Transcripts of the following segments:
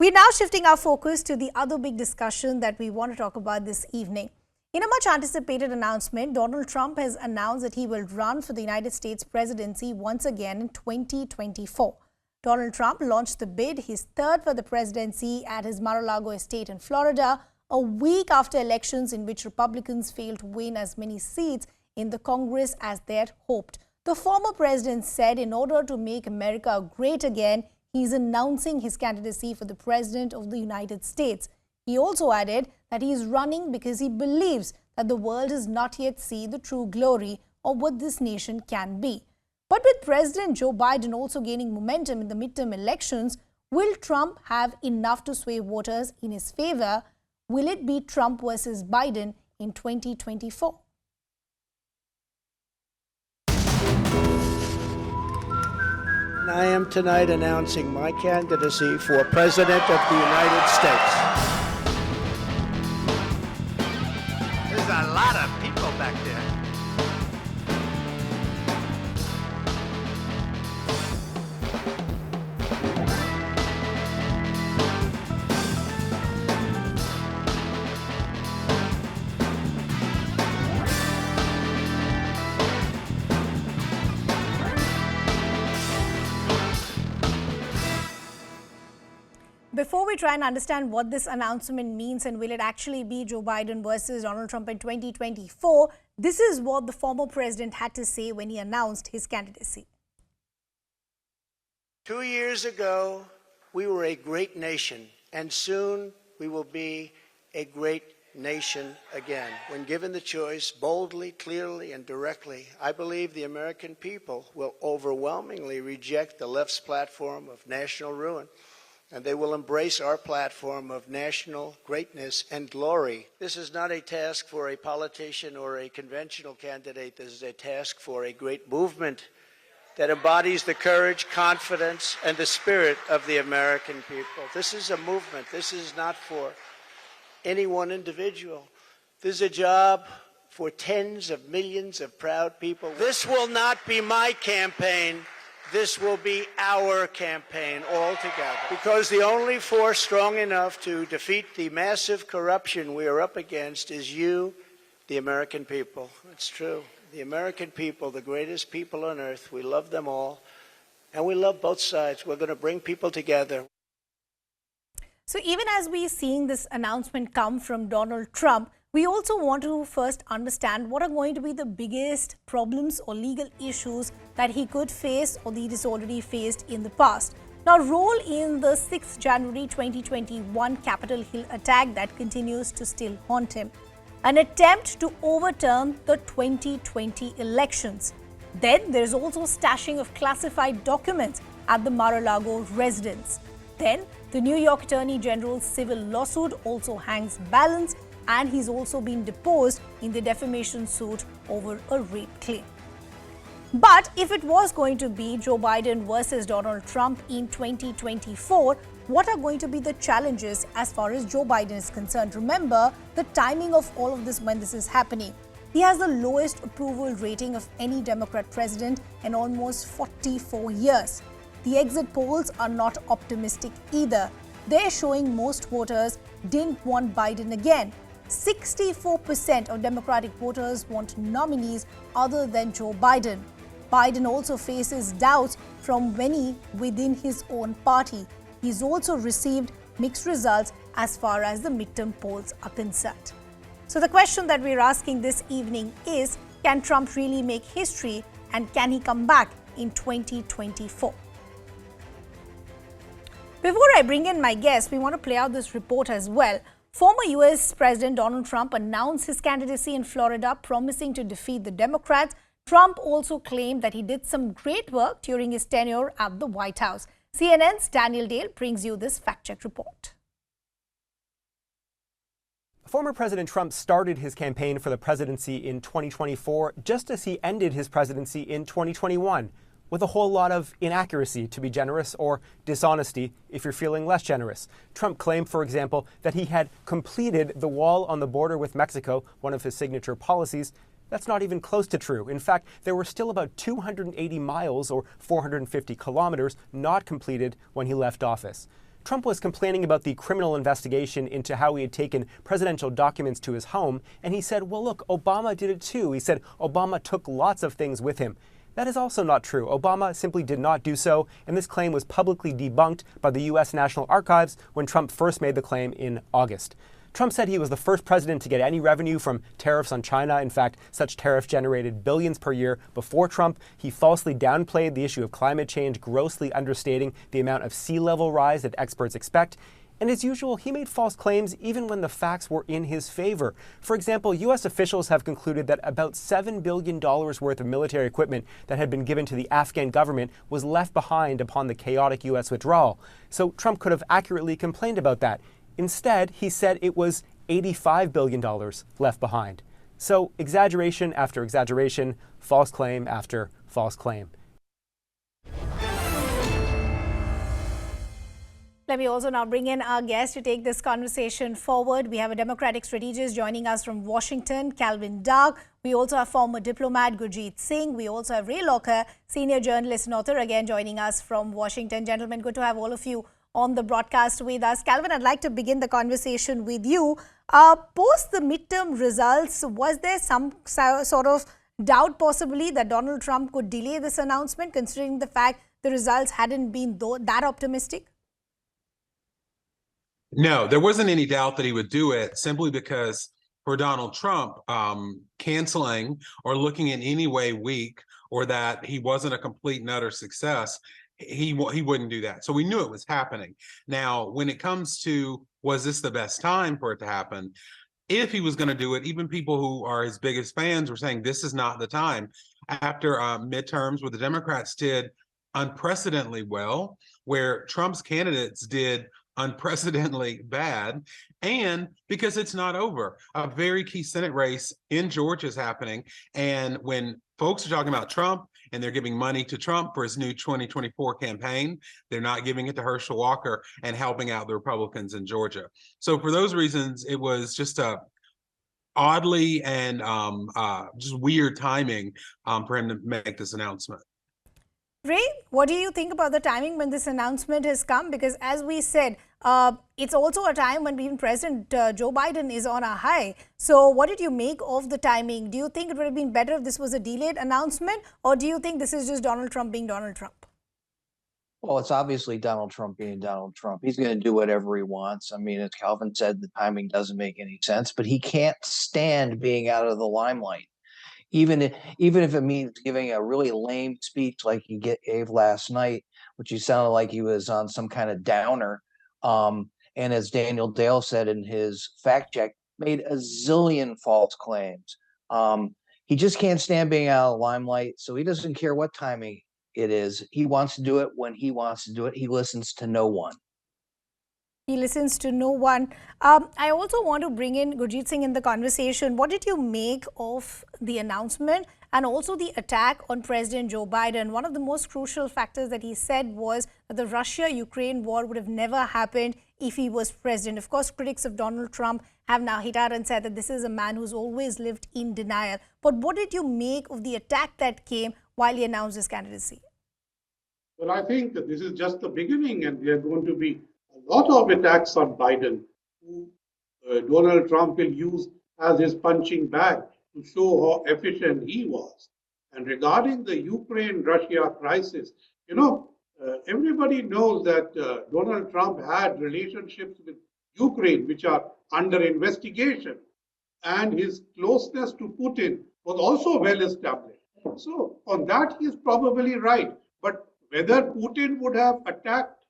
We're now shifting our focus to the other big discussion that we want to talk about this evening. In a much anticipated announcement, Donald Trump has announced that he will run for the United States presidency once again in 2024. Donald Trump launched the bid, his third for the presidency, at his Mar-a-Lago estate in Florida, a week after elections in which Republicans failed to win as many seats in the Congress as they had hoped. The former president said in order to make America great again, he is announcing his candidacy for the President of the United States. He also added that he is running because he believes that the world has not yet seen the true glory of what this nation can be. But with President Joe Biden also gaining momentum in the midterm elections, will Trump have enough to sway voters in his favor? Will it be Trump versus Biden in 2024? I am tonight announcing my candidacy for President of the United States. There's a lot of people back there. Before we try and understand what this announcement means and will it actually be Joe Biden versus Donald Trump in 2024, this is what the former president had to say when he announced his candidacy. 2 years ago, we were a great nation, and soon we will be a great nation again. When given the choice, boldly, clearly, and directly, I believe the American people will overwhelmingly reject the left's platform of national ruin, and they will embrace our platform of national greatness and glory. This is not a task for a politician or a conventional candidate. This is a task for a great movement that embodies the courage, confidence, and the spirit of the American people. This is a movement. This is not for any one individual. This is a job for tens of millions of proud people. This will not be my campaign. This will be our campaign altogether, because the only force strong enough to defeat the massive corruption we are up against is you, the American people. It's true. The American people, the greatest people on earth, we love them all, and we love both sides. We're going to bring people together. So even as we're seeing this announcement come from Donald Trump, we also want to first understand what are going to be the biggest problems or legal issues that he could face or that he has already faced in the past. Now, role in the 6th January 2021 Capitol Hill attack that continues to still haunt him. An attempt to overturn the 2020 elections. Then there's also stashing of classified documents at the Mar-a-Lago residence. Then the New York Attorney General's civil lawsuit also hangs balance, and he's also been deposed in the defamation suit over a rape claim. But if it was going to be Joe Biden versus Donald Trump in 2024, what are going to be the challenges as far as Joe Biden is concerned? Remember the timing of all of this when this is happening. He has the lowest approval rating of any Democrat president in almost 44 years. The exit polls are not optimistic either. They're showing most voters didn't want Biden again. 64% of Democratic voters want nominees other than Joe Biden. Biden also faces doubts from many within his own party. He's also received mixed results as far as the midterm polls are concerned. So the question that we're asking this evening is, can Trump really make history, and can he come back in 2024? Before I bring in my guest, we want to play out this report as well. Former U.S. President Donald Trump announced his candidacy in Florida, promising to defeat the Democrats. Trump also claimed that he did some great work during his tenure at the White House. CNN's Daniel Dale brings you this fact-check report. Former President Trump started his campaign for the presidency in 2024, just as he ended his presidency in 2021. With a whole lot of inaccuracy, to be generous, or dishonesty if you're feeling less generous. Trump claimed, for example, that he had completed the wall on the border with Mexico, one of his signature policies. That's not even close to true. In fact, there were still about 280 miles or 450 kilometers not completed when he left office. Trump was complaining about the criminal investigation into how he had taken presidential documents to his home, and he said, well, look, Obama did it too. He said Obama took lots of things with him. That is also not true. Obama simply did not do so, and this claim was publicly debunked by the U.S. National Archives when Trump first made the claim in August. Trump said he was the first president to get any revenue from tariffs on China. In fact, such tariffs generated billions per year before Trump. He falsely downplayed the issue of climate change, grossly understating the amount of sea level rise that experts expect. And as usual, he made false claims even when the facts were in his favor. For example, U.S. officials have concluded that about $7 billion worth of military equipment that had been given to the Afghan government was left behind upon the chaotic U.S. withdrawal. So Trump could have accurately complained about that. Instead, he said it was $85 billion left behind. So exaggeration after exaggeration, false claim after false claim. Let me also now bring in our guest to take this conversation forward. We have a Democratic strategist joining us from Washington, Calvin Dark. We also have former diplomat Gurjeet Singh. We also have Ray Locker, senior journalist and author, again joining us from Washington. Gentlemen, good to have all of you on the broadcast with us. Calvin, I'd like to begin the conversation with you. Post the midterm results, was there some sort of doubt possibly that Donald Trump could delay this announcement, considering the fact the results hadn't been that optimistic? No, there wasn't any doubt that he would do it, simply because for Donald Trump, canceling or looking in any way weak, or that he wasn't a complete and utter success, he wouldn't do that. So we knew it was happening. Now, when it comes to, was this the best time for it to happen? If he was going to do it, even people who are his biggest fans were saying this is not the time. After midterms, where the Democrats did unprecedentedly well, where Trump's candidates did unprecedentedly bad, and because it's not over. A very key Senate race in Georgia is happening, and when folks are talking about Trump and they're giving money to Trump for his new 2024 campaign, they're not giving it to Herschel Walker and helping out the Republicans in Georgia. So for those reasons, it was just a oddly and just weird timing for him to make this announcement. Ray, what do you think about the timing when this announcement has come? Because as we said, it's also a time when even President Joe Biden is on a high. So what did you make of the timing? Do you think it would have been better if this was a delayed announcement? Or do you think this is just Donald Trump being Donald Trump? Well, it's obviously Donald Trump being Donald Trump. He's going to do whatever he wants. I mean, as Calvin said, the timing doesn't make any sense, but he can't stand being out of the limelight. Even if it means giving a really lame speech like he gave last night, which he sounded like he was on some kind of downer. And as Daniel Dale said in his fact check, made a zillion false claims. He just can't stand being out of the limelight, so he doesn't care what timing it is. He wants to do it when he wants to do it. He listens to no one. He listens to no one. I also want to bring in Gurjeet Singh in the conversation. What did you make of the announcement and also the attack on President Joe Biden? One of the most crucial factors that he said was that the Russia-Ukraine war would have never happened if he was president. Of course, critics of Donald Trump have now hit out and said that this is a man who's always lived in denial. But what did you make of the attack that came while he announced his candidacy? Well, I think that this is just the beginning, and there are going to be a lot of attacks on Biden, who Donald Trump will use as his punching bag to show how efficient he was. And regarding the Ukraine-Russia crisis, everybody knows that Donald Trump had relationships with Ukraine, which are under investigation, and his closeness to Putin was also well established. So on that, he is probably right. But whether Putin would have attacked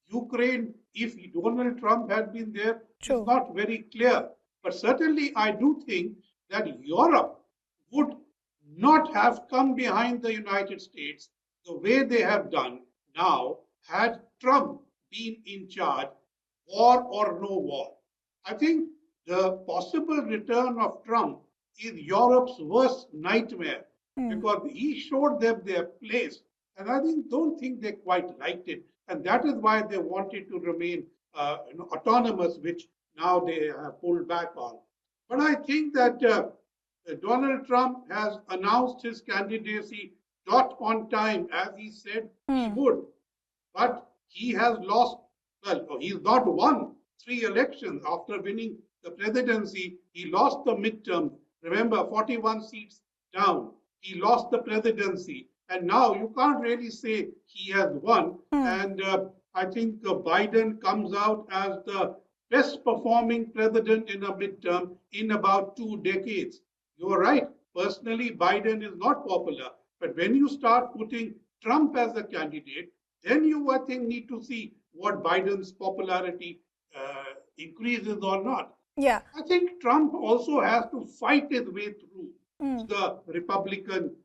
Ukraine if Donald Trump had been there is not very clear. But certainly I do think that Europe would not have come behind the United States the way they have done now had Trump been in charge, war or no war. I think the possible return of Trump is Europe's worst nightmare because he showed them their place. And I don't think they quite liked it. And that is why they wanted to remain autonomous, which now they have pulled back on. But I think that Donald Trump has announced his candidacy not on time, as he said he would. But he has lost Well, he's not won 3 elections. After winning the presidency, he lost the midterm. Remember, 41 seats down. He lost the presidency. And now you can't really say he has won. And I think Biden comes out as the best performing president in a midterm in about 2 decades. You're right. Personally, Biden is not popular. But when you start putting Trump as a candidate, then you, I think, need to see what Biden's popularity increases or not. Yeah. I think Trump also has to fight his way through the Republican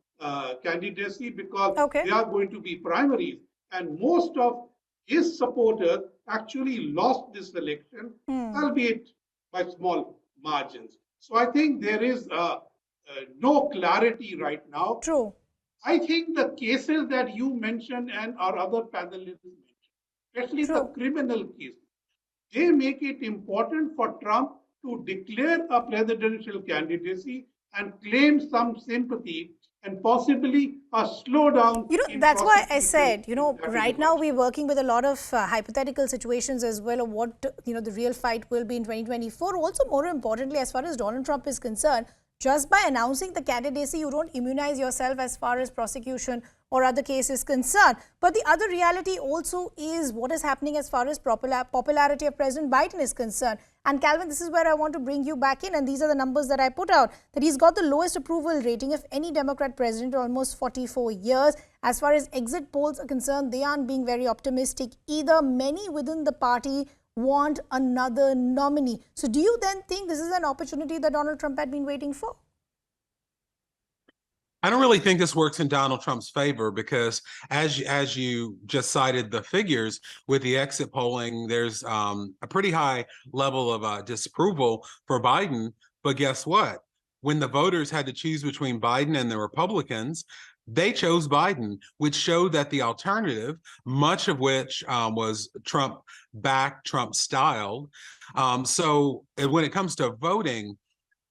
candidacy because Okay. there are going to be primaries. And most of his supporters actually lost this election, albeit by small margins. So I think there is no clarity right now. True. I think the cases that you mentioned and our other panelists mentioned, especially the True. criminal cases, they make it important for Trump to declare a presidential candidacy and claim some sympathy and possibly a slowdown in That's why I prosecution said, in that right now universe. we're working with a lot of hypothetical situations as well of what, the real fight will be in 2024. Also, more importantly, as far as Donald Trump is concerned, just by announcing the candidacy, you don't immunize yourself as far as prosecution or other cases concerned. But the other reality also is what is happening as far as popularity of President Biden is concerned. And Calvin, this is where I want to bring you back in. And these are the numbers that I put out, that he's got the lowest approval rating of any Democrat president in almost 44 years. As far as exit polls are concerned, they aren't being very optimistic either. Many within the party want another nominee. So do you then think this is an opportunity that Donald Trump had been waiting for? I don't really think this works in Donald Trump's favor because, as you just cited the figures with the exit polling, there's a pretty high level of disapproval for Biden. But guess what? When the voters had to choose between Biden and the Republicans, they chose Biden, which showed that the alternative, much of which was Trump-backed, Trump-styled. So when it comes to voting,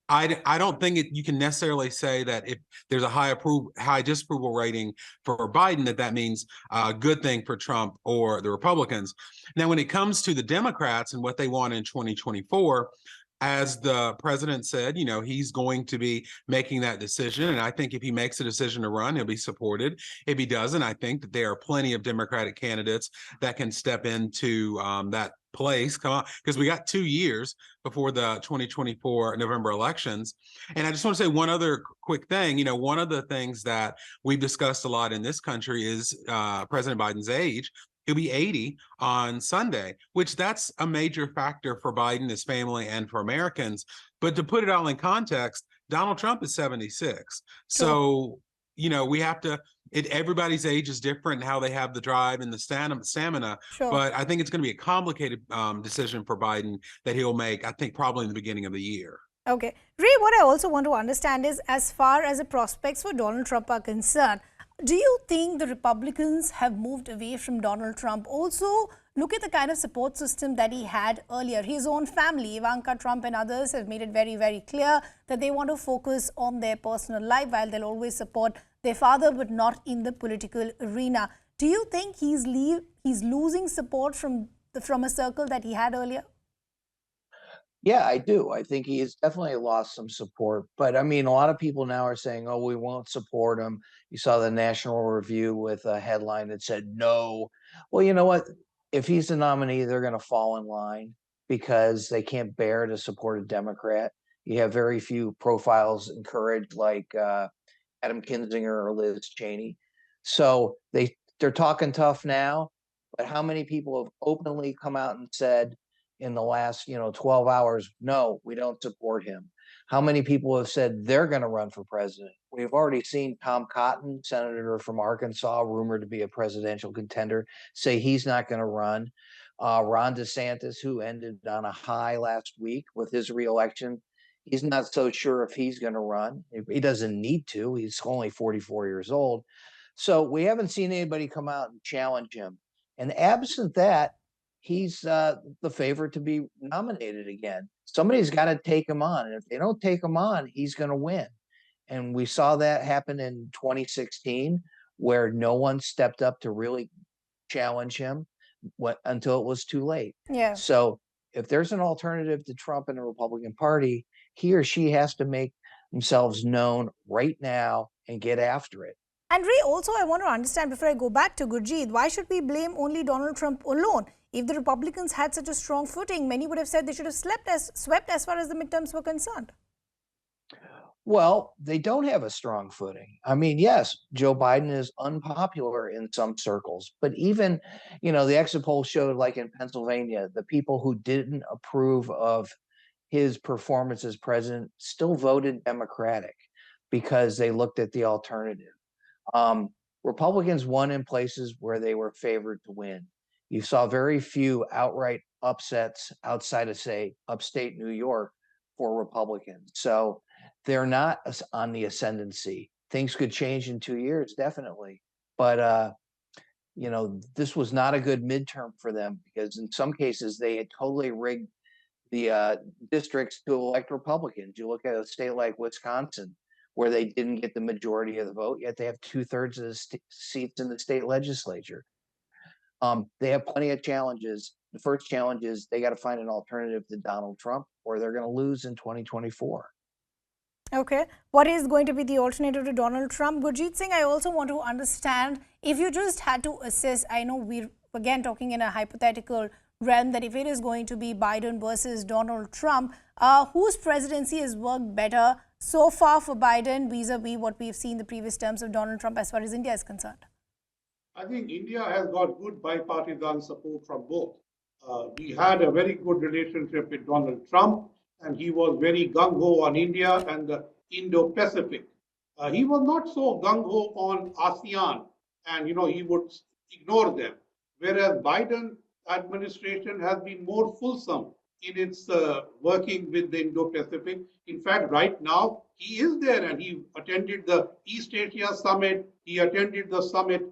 I don't think you can necessarily say that if there's a high disapproval rating for Biden, that means a good thing for Trump or the Republicans. Now, when it comes to the Democrats and what they want in 2024, as the president said, he's going to be making that decision. And I think if he makes a decision to run, he'll be supported. If he doesn't, I think that there are plenty of Democratic candidates that can step into that place. Come on, because we got 2 years before the 2024 November elections. And I just want to say one other quick thing. One of the things that we've discussed a lot in this country is President Biden's age. He'll be 80 on Sunday, which that's a major factor for Biden, his family, and for Americans. But to put it all in context, Donald Trump is 76. So, we have to, everybody's age is different and how they have the drive and the stamina. Sure. But I think it's going to be a complicated decision for Biden that he'll make, I think, probably in the beginning of the year. Okay. Ray, what I also want to understand is, as far as the prospects for Donald Trump are concerned, do you think the Republicans have moved away from Donald Trump? Also, look at the kind of support system that he had earlier. His own family, Ivanka Trump and others, have made it very, very clear that they want to focus on their personal life while they'll always support their father, but not in the political arena. Do you think he's losing support from a circle that he had earlier? Yeah, I do. I think he has definitely lost some support. But I mean, a lot of people now are saying, oh, we won't support him. You saw the National Review with a headline that said no. Well, you know what? If he's the nominee, they're going to fall in line because they can't bear to support a Democrat. You have very few profiles encouraged like Adam Kinzinger or Liz Cheney. So they're talking tough now, but how many people have openly come out and said in the last 12 hours, no, we don't support him? How many people have said they're going to run for president? We've already seen Tom Cotton, senator from Arkansas, rumored to be a presidential contender, say he's not going to run. Ron DeSantis, who ended on a high last week with his reelection, he's not so sure if he's going to run. He doesn't need to. He's only 44 years old. So we haven't seen anybody come out and challenge him. And absent that, he's the favorite to be nominated again. Somebody's got to take him on. And if they don't take him on, he's going to win. And we saw that happen in 2016, where no one stepped up to really challenge him. until it was too late. Yeah. So if there's an alternative to Trump in the Republican Party, he or she has to make themselves known right now and get after it. And Ray, also, I want to understand before I go back to Gurjeet, why should we blame only Donald Trump alone? If the Republicans had such a strong footing, many would have said they should have swept as far as the midterms were concerned. Well, they don't have a strong footing. I mean, yes, Joe Biden is unpopular in some circles, but even, the exit poll showed, like in Pennsylvania, the people who didn't approve of his performance as president still voted Democratic because they looked at the alternative. Republicans won in places where they were favored to win. You saw very few outright upsets outside of, say, upstate New York for Republicans. So they're not on the ascendancy. Things could change in 2 years, definitely. But, this was not a good midterm for them because in some cases they had totally rigged the districts to elect Republicans. You look at a state like Wisconsin, where they didn't get the majority of the vote, yet they have 2/3 of the seats in the state legislature. They have plenty of challenges. The first challenge is they got to find an alternative to Donald Trump, or they're going to lose in 2024. Okay. What is going to be the alternative to Donald Trump? Gurjeet Singh, I also want to understand, if you just had to assess, I know we're again talking in a hypothetical realm, that if it is going to be Biden versus Donald Trump, whose presidency has worked better so far for Biden vis-a-vis what we've seen the previous terms of Donald Trump as far as India is concerned? I think India has got good bipartisan support from both. We had a very good relationship with Donald Trump, and he was very gung-ho on India and the Indo-Pacific. He was not so gung-ho on ASEAN, and he would ignore them. Whereas Biden administration has been more fulsome in its working with the Indo-Pacific. In fact, right now he is there, and he attended the East Asia Summit. He attended the summit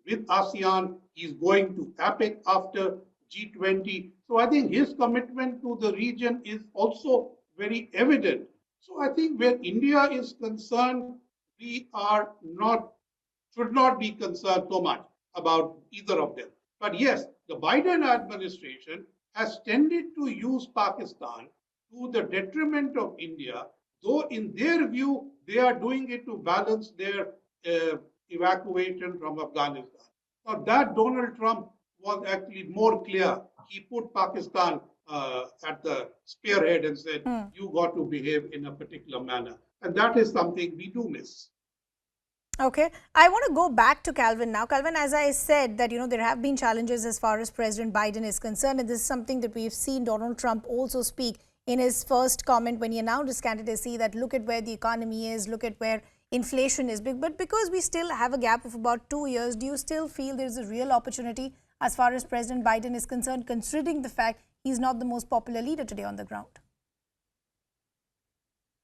with ASEAN. He's going to APEC after G20. So I think his commitment to the region is also very evident. So I think where India is concerned, we should not be concerned so much about either of them. But yes, the Biden administration has tended to use Pakistan to the detriment of India, though in their view, they are doing it to balance their evacuation from Afghanistan. Now that Donald Trump was actually more clear. He put Pakistan at the spearhead and said, you got to behave in a particular manner. And that is something we do miss. Okay. I want to go back to Calvin now. Calvin, as I said, that, there have been challenges as far as President Biden is concerned. And this is something that we've seen Donald Trump also speak in his first comment when he announced his candidacy, that look at where the economy is, look at where inflation is big. But because we still have a gap of about 2 years, do you still feel there's a real opportunity as far as President Biden is concerned, considering the fact he's not the most popular leader today on the ground?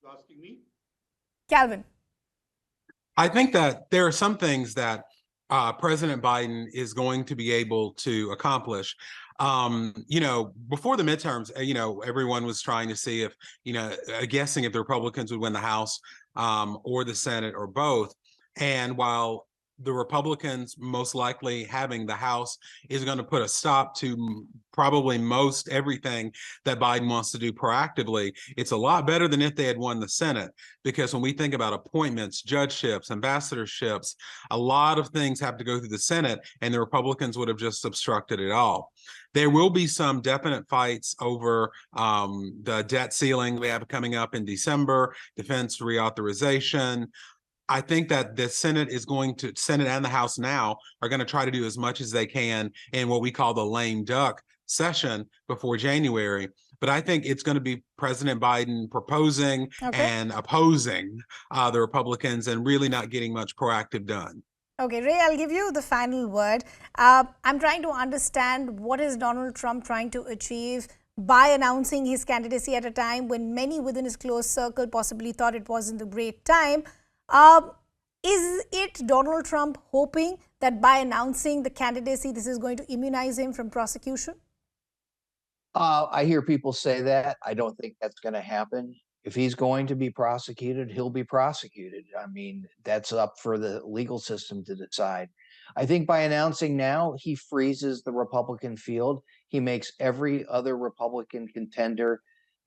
Asking me? Calvin. I think that there are some things that President Biden is going to be able to accomplish. Before the midterms, everyone was trying to see if, guessing if the Republicans would win the House or the Senate or both. And while the Republicans most likely having the House is going to put a stop to probably most everything that Biden wants to do proactively, it's a lot better than if they had won the Senate. Because when we think about appointments, judgeships, ambassadorships, a lot of things have to go through the Senate, and the Republicans would have just obstructed it all. There will be some definite fights over the debt ceiling we have coming up in December, defense reauthorization. I think that the Senate and the House now are going to try to do as much as they can in what we call the lame duck session before January. But I think it's going to be President Biden proposing and opposing the Republicans and really not getting much proactive done. Okay, Ray, I'll give you the final word. I'm trying to understand, what is Donald Trump trying to achieve by announcing his candidacy at a time when many within his close circle possibly thought it wasn't a great time. Is it Donald Trump hoping that by announcing the candidacy, this is going to immunize him from prosecution? I hear people say that. I don't think that's going to happen. If he's going to be prosecuted, he'll be prosecuted. I mean, that's up for the legal system to decide. I think by announcing now, he freezes the Republican field. He makes every other Republican contender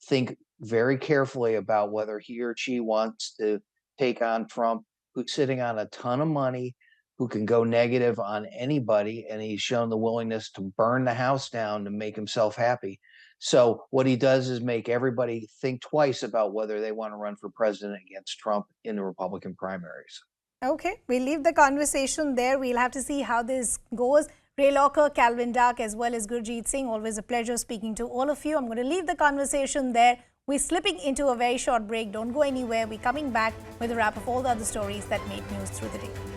think very carefully about whether he or she wants to take on Trump, who's sitting on a ton of money, who can go negative on anybody, and he's shown the willingness to burn the house down to make himself happy. So what he does is make everybody think twice about whether they want to run for president against Trump in the Republican primaries. Okay, we'll leave the conversation there. We'll have to see how this goes. Ray Locker, Calvin Dark, as well as Gurjeet Singh. Always a pleasure speaking to all of you. I'm going to leave the conversation there. We're slipping into a very short break. Don't go anywhere. We're coming back with a wrap of all the other stories that made news through the day.